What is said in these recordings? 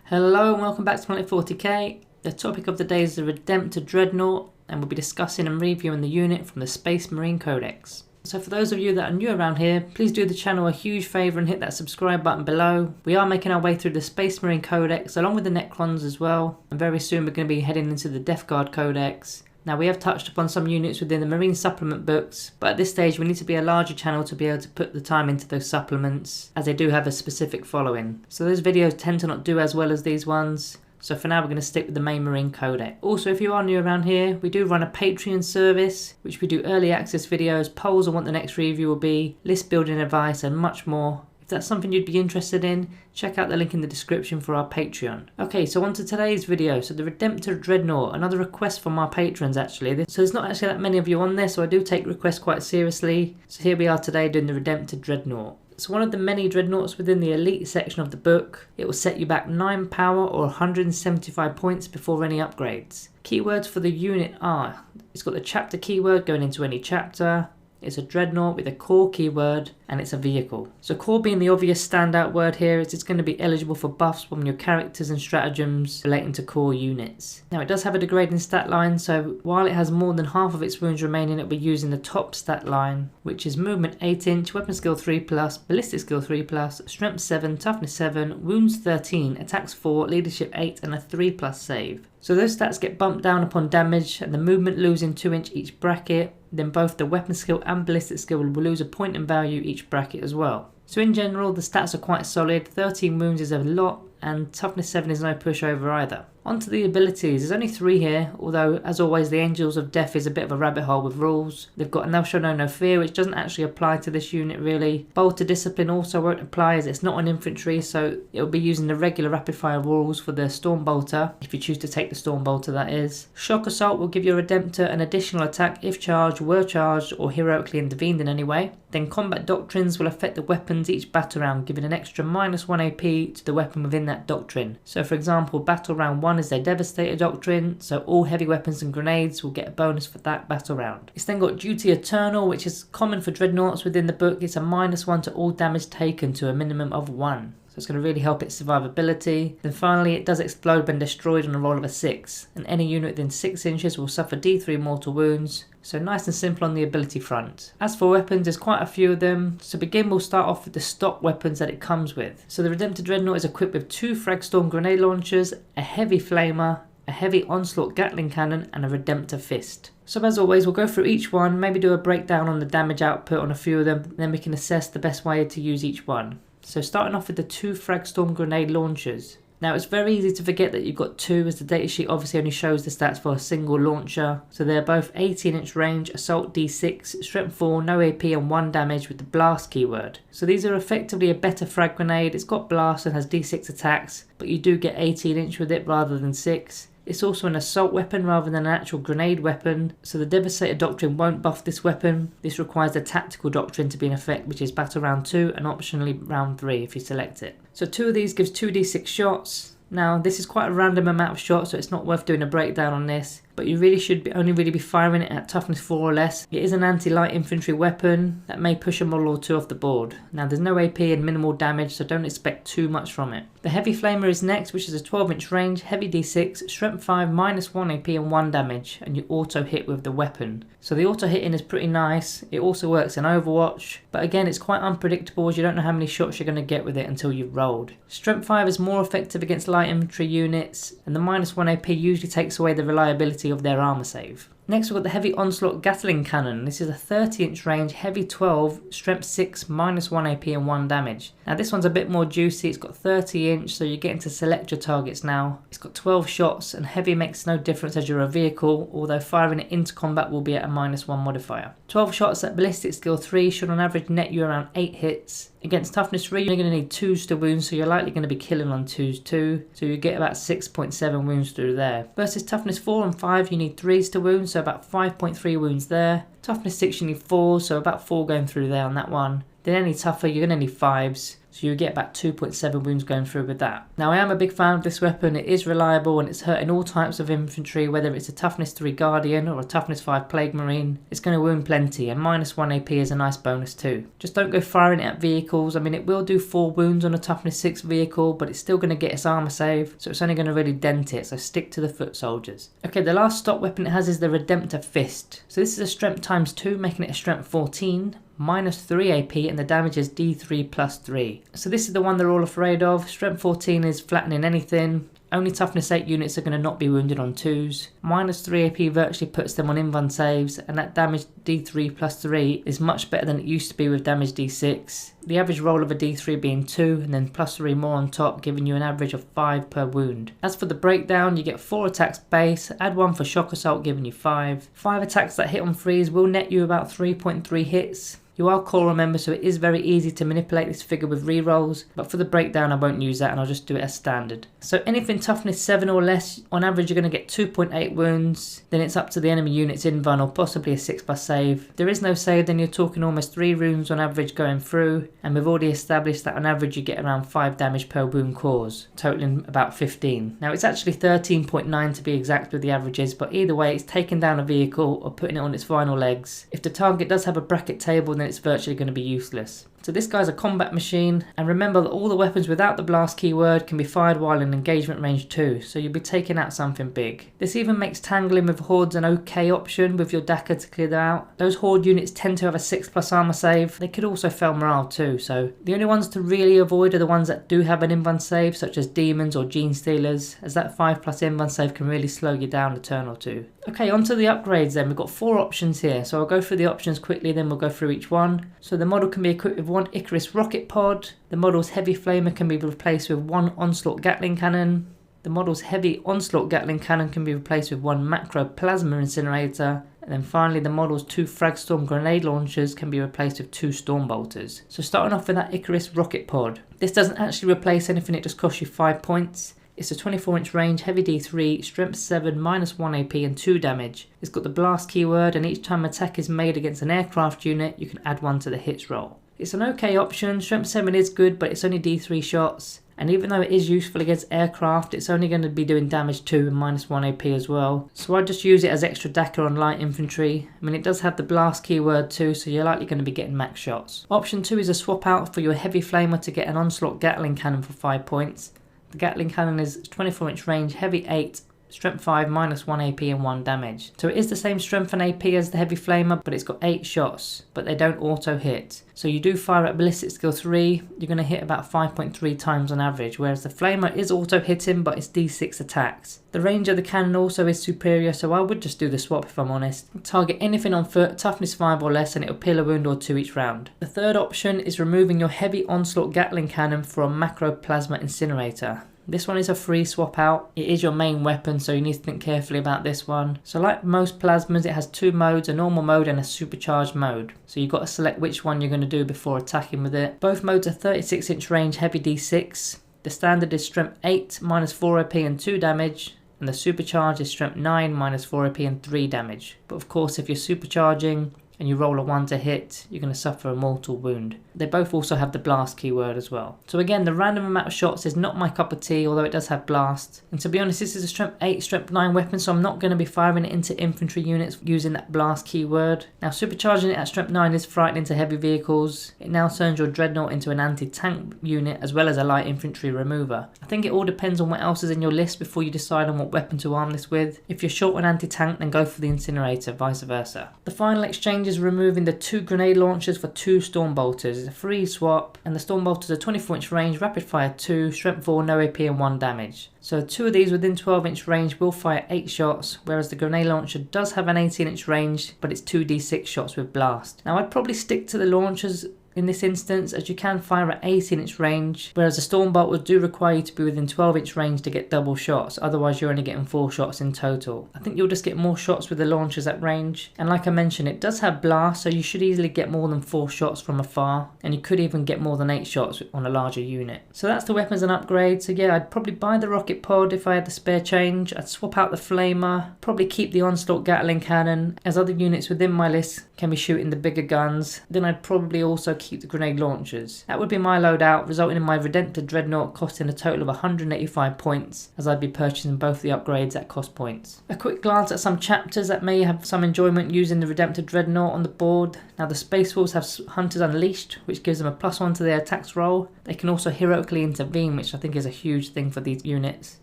Hello and welcome back to Warhammer 40k. The topic of the day is the Redemptor Dreadnought, and we'll be discussing and reviewing the unit from the Space Marine Codex. So for those of you that are new around here, please do the channel a huge favour and hit that subscribe button below. We are making our way through the Space Marine Codex along with the Necrons as well, and very soon we're going to be heading into the Death Guard Codex. Now we have touched upon some units within the Marine supplement books, but at this stage we need to be a larger channel to be able to put the time into those supplements, as they do have a specific following. So those videos tend to not do as well as these ones. So for now we're going to stick with the main Marine Codex. Also, if you are new around here, we do run a Patreon service, which we do early access videos, polls on what the next review will be, list building advice and much more. If that's something you'd be interested in, check out the link in the description for our Patreon. Okay, so on to today's video. So the Redemptor Dreadnought, another request from our patrons actually. So there's not actually that many of you on there, so I do take requests quite seriously. So here we are today doing the Redemptor Dreadnought. It's one of the many dreadnoughts within the elite section of the book. It will set you back 9 power or 175 points before any upgrades. Keywords for the unit are, it's got the chapter keyword going into any chapter. It's a dreadnought with a core keyword, and it's a vehicle. So core being the obvious standout word here, is it's going to be eligible for buffs from your characters and stratagems relating to core units. Now it does have a degrading stat line, so while it has more than half of its wounds remaining, it'll be using the top stat line, which is movement 8 inch, weapon skill 3+, ballistic skill 3+, strength 7, toughness 7, wounds 13, attacks 4, leadership 8 and a 3+ save. So those stats get bumped down upon damage and the movement losing 2 inch each bracket. Then both the weapon skill and ballistic skill will lose a point in value each bracket as well. So in general the stats are quite solid. 13 wounds is a lot and toughness 7 is no pushover either. Onto the abilities, there's only 3 here, although as always the Angels of Death is a bit of a rabbit hole with rules. They've got Thou Shalt Know No Fear, which doesn't actually apply to this unit really. Bolter Discipline also won't apply as it's not an infantry, so it'll be using the regular rapid fire rules for the Storm Bolter, if you choose to take the Storm Bolter that is. Shock Assault will give your Redemptor an additional attack if charged, were charged or heroically intervened in any way. Then Combat Doctrines will affect the weapons each battle round, giving an extra -1 AP to the weapon within that doctrine. So for example, battle round 1 is their Devastator Doctrine, so all heavy weapons and grenades will get a bonus for that battle round. It's then got Duty Eternal, which is common for dreadnoughts within the book. It's a -1 to all damage taken to a minimum of 1. So it's going to really help its survivability. Then finally it does explode when destroyed on a roll of a 6, and any unit within 6 inches will suffer D3 mortal wounds. So nice and simple on the ability front. As for weapons, there's quite a few of them. To begin, we'll start off with the stock weapons that it comes with. So the Redemptor Dreadnought is equipped with 2 Fragstorm grenade launchers, a heavy flamer, a heavy onslaught Gatling cannon and a Redemptor fist. So as always we'll go through each one, maybe do a breakdown on the damage output on a few of them, then we can assess the best way to use each one. So starting off with the 2 Fragstorm grenade launchers. Now it's very easy to forget that you've got 2, as the datasheet obviously only shows the stats for a single launcher. So they're both 18 inch range, assault D6, strength 4, no AP and 1 damage with the blast keyword. So these are effectively a better frag grenade. It's got blast and has D6 attacks, but you do get 18 inch with it rather than 6. It's also an assault weapon rather than an actual grenade weapon, so the Devastator Doctrine won't buff this weapon. This requires the Tactical Doctrine to be in effect, which is battle round 2 and optionally round 3 if you select it. So 2 of these gives 2d6 shots. Now this is quite a random amount of shots, so it's not worth doing a breakdown on this, but you really should only be firing it at toughness 4 or less. It is an anti-light infantry weapon that may push a model or 2 off the board. Now there's no AP and minimal damage, so don't expect too much from it. The heavy flamer is next, which is a 12 inch range, heavy D6, strength 5, -1 AP and 1 damage, and you auto hit with the weapon. So the auto hitting is pretty nice. It also works in Overwatch, but again it's quite unpredictable as you don't know how many shots you're going to get with it until you've rolled. Strength 5 is more effective against light infantry units, and the -1 AP usually takes away the reliability of their armor save. Next we've got the heavy onslaught Gatling cannon. This is a 30 inch range, heavy 12, strength 6, -1 AP and 1 damage. Now this one's a bit more juicy. It's got 30 inch, so you're getting to select your targets now. It's got 12 shots and heavy makes no difference as you're a vehicle, although firing it into combat will be at a -1 modifier. 12 shots at ballistic skill 3 should on average net you around 8 hits. Against toughness 3 you're going to need 2s to wound, so you're likely going to be killing on 2s too, so you get about 6.7 wounds through there. Versus toughness 4 and 5 you need 3s to wound, so about 5.3 wounds there. Toughness 6 you need 4, so about 4 going through there on that one. then any tougher you're going to need 5s, so you get about 2.7 wounds going through with that. Now I am a big fan of this weapon. It is reliable and it's hurting all types of infantry, whether it's a toughness 3 Guardian or a toughness 5 Plague Marine. It's going to wound plenty, and -1 AP is a nice bonus too. Just don't go firing it at vehicles. I mean, it will do 4 wounds on a toughness 6 vehicle, but it's still going to get its armor save, so it's only going to really dent it, so stick to the foot soldiers. Okay, the last stock weapon it has is the Redemptor Fist. So this is a strength ×2, making it a strength 14. -3 AP, and the damage is D3 + 3. So this is the one they're all afraid of. Strength 14 is flattening anything. Only toughness 8 units are going to not be wounded on 2s. -3 AP virtually puts them on invuln saves, and that damage D3 + 3 is much better than it used to be with damage D6. The average roll of a D3 being 2, and then +3 more on top, giving you an average of 5 per wound. As for the breakdown, you get 4 attacks base, add 1 for shock assault, giving you 5. 5 attacks that hit on 3s will net you about 3.3 hits. You are core, remember, so it is very easy to manipulate this figure with rerolls, but for the breakdown I won't use that and I'll just do it as standard. So anything toughness 7 or less, on average you're going to get 2.8 wounds, then it's up to the enemy unit's invuln or possibly a 6+ save. If there is no save, then you're talking almost 3 wounds on average going through, and we've already established that on average you get around 5 damage per wound cause, totaling about 15. Now it's actually 13.9 to be exact with the averages, but either way it's taking down a vehicle or putting it on its final legs. If the target does have a bracket table, then it's virtually going to be useless. So this guy's a combat machine, and remember that all the weapons without the blast keyword can be fired while in engagement range too, so you'll be taking out something big. This even makes tangling with hordes an okay option with your Daka to clear them out. Those horde units tend to have a 6+ armor save. They could also fail morale too, so the only ones to really avoid are the ones that do have an invuln save, such as demons or gene stealers, as that 5+ invuln save can really slow you down a turn or two. Okay, on to the upgrades then. We've got 4 options here, so I'll go through the options quickly, then we'll go through each one. So the model can be equipped with 1 Icarus rocket pod. The model's heavy flamer can be replaced with 1 onslaught Gatling cannon. The model's heavy onslaught Gatling cannon can be replaced with 1 macro plasma incinerator. And then finally the model's 2 Fragstorm grenade launchers can be replaced with 2 storm bolters. So starting off with that Icarus rocket pod. This doesn't actually replace anything, it just costs you 5 points. It's a 24-inch range, heavy D3, strength 7, -1 AP and 2 damage. It's got the blast keyword, and each time attack is made against an aircraft unit, you can add 1 to the hits roll. It's an okay option. Strength 7 is good, but it's only D3 shots. And even though it is useful against aircraft, it's only going to be doing damage 2 and -1 AP as well. So I just use it as extra Daka on light infantry. I mean, it does have the blast keyword too, so you're likely going to be getting max shots. Option 2 is a swap out for your heavy flamer to get an onslaught Gatling cannon for 5 points. The Gatling cannon is 24-inch range, heavy 8, strength 5, -1 AP and 1 damage. So it is the same strength and AP as the heavy flamer, but it's got 8 shots, but they don't auto hit. So you do fire at ballistic skill 3, you're going to hit about 5.3 times on average, whereas the flamer is auto hitting, but it's D6 attacks. The range of the cannon also is superior, so I would just do the swap if I'm honest. Target anything on foot, toughness 5 or less, and it'll peel a wound or 2 each round. The third option is removing your heavy onslaught Gatling cannon for a macro plasma incinerator. This one is a free swap out. It is your main weapon, so you need to think carefully about this one. So like most plasmas, it has 2 modes, a normal mode and a supercharged mode. So you've got to select which one you're going to do before attacking with it. Both modes are 36-inch range, heavy D6. The standard is strength 8, -4 AP and 2 damage. And the supercharged is strength 9, -4 AP and 3 damage. But of course, if you're supercharging and you roll a 1 to hit, you're going to suffer a mortal wound. They both also have the blast keyword as well. So again, the random amount of shots is not my cup of tea, although it does have blast. And to be honest, this is a strength 8, strength 9 weapon, so I'm not going to be firing it into infantry units using that blast keyword. Now supercharging it at strength 9 is frightening to heavy vehicles. It now turns your Dreadnought into an anti-tank unit as well as a light infantry remover. I think it all depends on what else is in your list before you decide on what weapon to arm this with. If you're short on anti-tank, then go for the incinerator, vice versa. The final exchange is removing the 2 grenade launchers for 2 storm bolters. It's a free swap, and the storm bolters are 24-inch range, rapid fire 2, strength 4, no AP and 1 damage. So 2 of these within 12-inch range will fire 8 shots, whereas the grenade launcher does have an 18-inch range, but it's 2d6 shots with blast. Now I'd probably stick to the launchers in this instance, as you can fire at 18-inch range, whereas the storm bolters do require you to be within 12-inch range to get double shots, otherwise you're only getting 4 shots in total. I think you'll just get more shots with the launchers at range, and like I mentioned, it does have blast, so you should easily get more than 4 shots from afar, and you could even get more than 8 shots on a larger unit. So that's the weapons and upgrades. So yeah, I'd probably buy the rocket pod if I had the spare change. I'd swap out the flamer, probably keep the onslaught Gatling cannon, as other units within my list can be shooting the bigger guns. Then I'd probably also keep keep the grenade launchers. That would be my loadout, resulting in my Redemptor Dreadnought costing a total of 185 points, as I'd be purchasing both the upgrades at cost points. A quick glance at some chapters that may have some enjoyment using the Redemptor Dreadnought on the board. Now the Space Wolves have Hunters Unleashed, which gives them a +1 to their attacks roll. They can also heroically intervene, which I think is a huge thing for these units.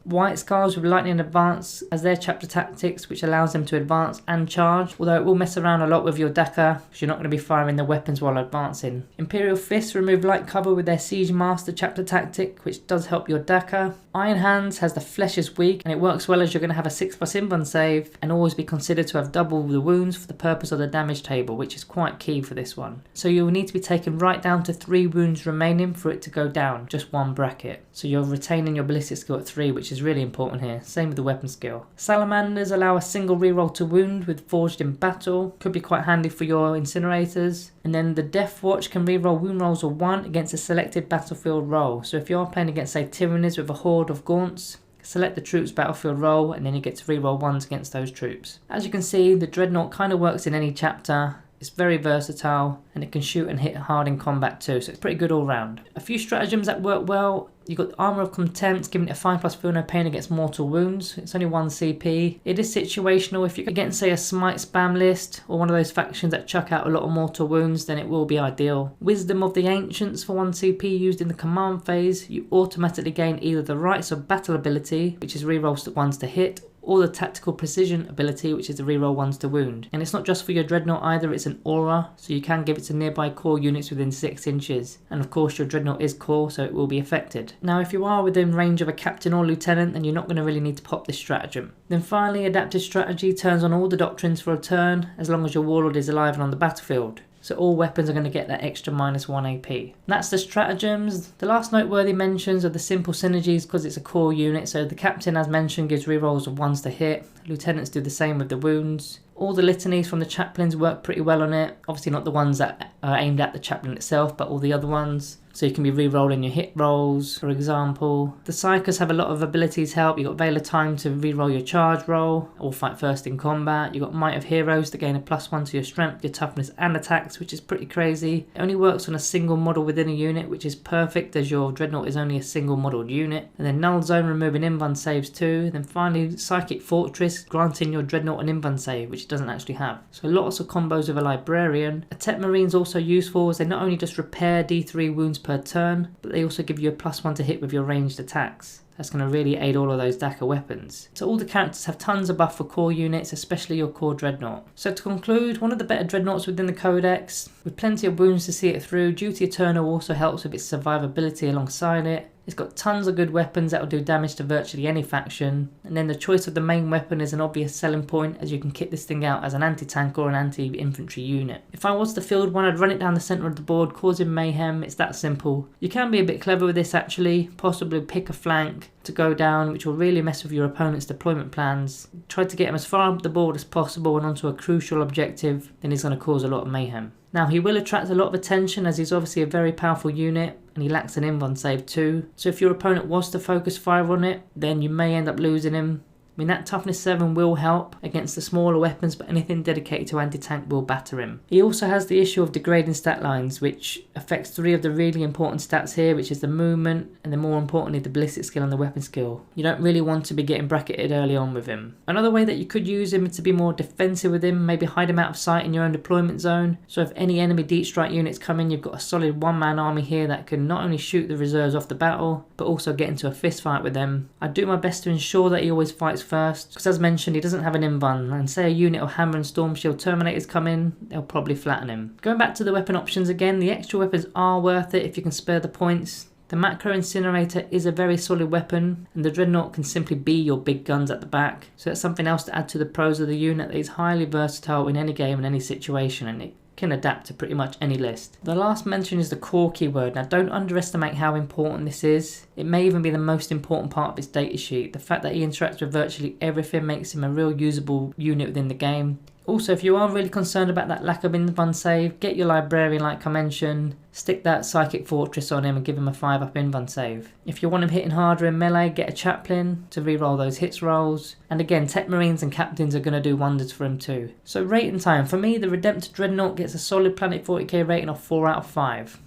White Scars with Lightning Advance as their chapter tactics, which allows them to advance and charge, although it will mess around a lot with your decker, because you're not going to be firing the weapons while advancing. Imperial Fists remove light cover with their Siege Master chapter tactic, which does help your decker. Iron Hands has the Flesh is Weak, and it works well as you're going to have a 6+ invuln save, and always be considered to have double the wounds for the purpose of the damage table, which is quite key for this one. So you'll need to be taken right down to 3 wounds remaining for it to go down, just 1 bracket. So you're retaining your ballistic skill at 3, which is really important here. Same with the weapon skill. Salamanders allow a single reroll to wound with Forged in Battle. Could be quite handy for your incinerators. And then the Death Watch can reroll wound rolls of 1 against a selected battlefield roll. So if you're playing against, say, Tyranids with a horde of Gaunts, select the troops battlefield roll, and then you get to reroll 1s against those troops. As you can see, the Dreadnought kind of works in any chapter. It's very versatile, and it can shoot and hit hard in combat too, so it's pretty good all round. A few stratagems that work well. You've got Armour of Contempt, giving it a 5+ feel no pain against mortal wounds. It's only 1 CP. It is situational. If you're against, say, a smite spam list, or one of those factions that chuck out a lot of mortal wounds, then it will be ideal. Wisdom of the Ancients for 1 CP used in the command phase. You automatically gain either the Rights of Battle ability, which is rerolls 1s to hit, or the Tactical Precision ability, which is the reroll 1s to wound. And it's not just for your Dreadnought either, it's an aura, so you can give it to nearby core units within 6 inches. And of course your Dreadnought is core, so it will be affected. Now if you are within range of a Captain or Lieutenant, then you're not going to really need to pop this stratagem. Then finally, Adaptive Strategy turns on all the doctrines for a turn, as long as your Warlord is alive and on the battlefield. So all weapons are going to get that extra -1 AP. That's the stratagems. The last noteworthy mentions are the simple synergies, because it's a core unit. So the Captain, as mentioned, gives rerolls of 1s to hit. Lieutenants do the same with the wounds. All the litanies from the chaplains work pretty well on it. Obviously not the ones that are aimed at the chaplain itself, but all the other ones. So you can be re-rolling your hit rolls, for example. The Psychers have a lot of abilities help. You've got Veil of Time to re-roll your charge roll, or fight first in combat. You've got Might of Heroes to gain a +1 to your strength, your toughness and attacks, which is pretty crazy. It only works on a single model within a unit, which is perfect as your Dreadnought is only a single modelled unit. And then Null Zone removing invuln saves too. And then finally Psychic Fortress, granting your Dreadnought an invuln save, which it doesn't actually have. So lots of combos with a Librarian. A Tech Marine's also useful, as they not only just repair D3 wounds per turn, but they also give you a +1 to hit with your ranged attacks. That's going to really aid all of those Dakka weapons. So all the characters have tons of buff for core units, especially your core Dreadnought. So to conclude, one of the better Dreadnoughts within the Codex, with plenty of wounds to see it through. Duty Eternal also helps with its survivability alongside it. It's got tons of good weapons that will do damage to virtually any faction. And then the choice of the main weapon is an obvious selling point, as you can kit this thing out as an anti-tank or an anti-infantry unit. If I was to field one, I'd run it down the centre of the board, causing mayhem. It's that simple. You can be a bit clever with this actually, possibly pick a flank to go down, which will really mess with your opponent's deployment plans. Try to get him as far up the board as possible and onto a crucial objective, then he's going to cause a lot of mayhem. Now he will attract a lot of attention, as he's obviously a very powerful unit, and he lacks an invuln save too. So if your opponent was to focus fire on it, then you may end up losing him. I mean, that toughness 7 will help against the smaller weapons, but anything dedicated to anti-tank will batter him. He also has the issue of degrading stat lines, which affects 3 of the really important stats here, which is the movement and then more importantly the ballistic skill and the weapon skill. You don't really want to be getting bracketed early on with him. Another way that you could use him is to be more defensive with him, maybe hide him out of sight in your own deployment zone. So if any enemy deep strike units come in, you've got a solid one-man army here that can not only shoot the reserves off the battle, but also get into a fist fight with them. I do my best to ensure that he always fights first, because as mentioned, he doesn't have an invuln, and say a unit of Hammer and Storm Shield Terminators come in, they'll probably flatten him. Going back to the weapon options again, the extra weapons are worth it if you can spare the points. The Macro Incinerator is a very solid weapon, and the Dreadnought can simply be your big guns at the back, so that's something else to add to the pros of the unit that is highly versatile in any game and any situation, and it can adapt to pretty much any list. The last mention is the core keyword. Now don't underestimate how important this is. It may even be the most important part of its datasheet. The fact that he interacts with virtually everything makes him a real usable unit within the game. Also, if you are really concerned about that lack of invuln save, get your librarian like I mentioned, stick that psychic fortress on him and give him a 5-up invuln save. If you want him hitting harder in melee, get a chaplain to reroll those hits rolls. And again, tech marines and captains are going to do wonders for him too. So rating time, for me the Redemptor Dreadnought gets a solid Planet 40k rating of 4 out of 5.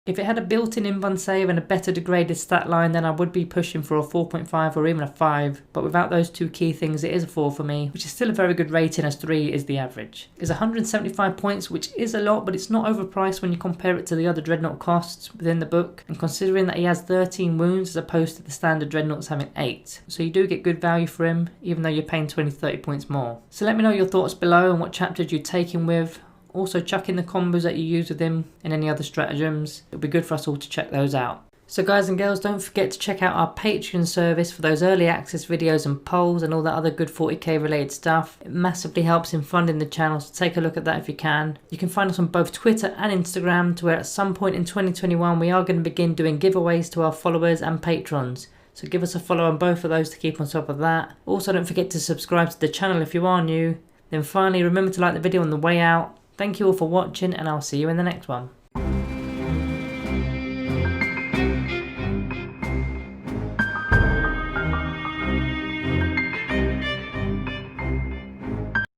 If it had a built-in invuln save and a better degraded stat line, then I would be pushing for a 4.5 or even a 5, but without those two key things it is a 4 for me, which is still a very good rating as 3 is the average. It's 175 points, which is a lot, but it's not overpriced when you compare it to the other Dreadnought costs within the book, and considering that he has 13 wounds as opposed to the standard Dreadnoughts having 8. So you do get good value for him, even though you're paying 20-30 points more. So let me know your thoughts below and what chapters you'd take him with. Also chuck in the combos that you use with him and any other stratagems. It'll be good for us all to check those out. So guys and girls, don't forget to check out our Patreon service for those early access videos and polls and all that other good 40k related stuff. It massively helps in funding the channel, so take a look at that if you can. You can find us on both Twitter and Instagram, to where at some point in 2021 we are going to begin doing giveaways to our followers and patrons. So give us a follow on both of those to keep on top of that. Also don't forget to subscribe to the channel if you are new. Then finally remember to like the video on the way out. Thank you all for watching, and I'll see you in the next one.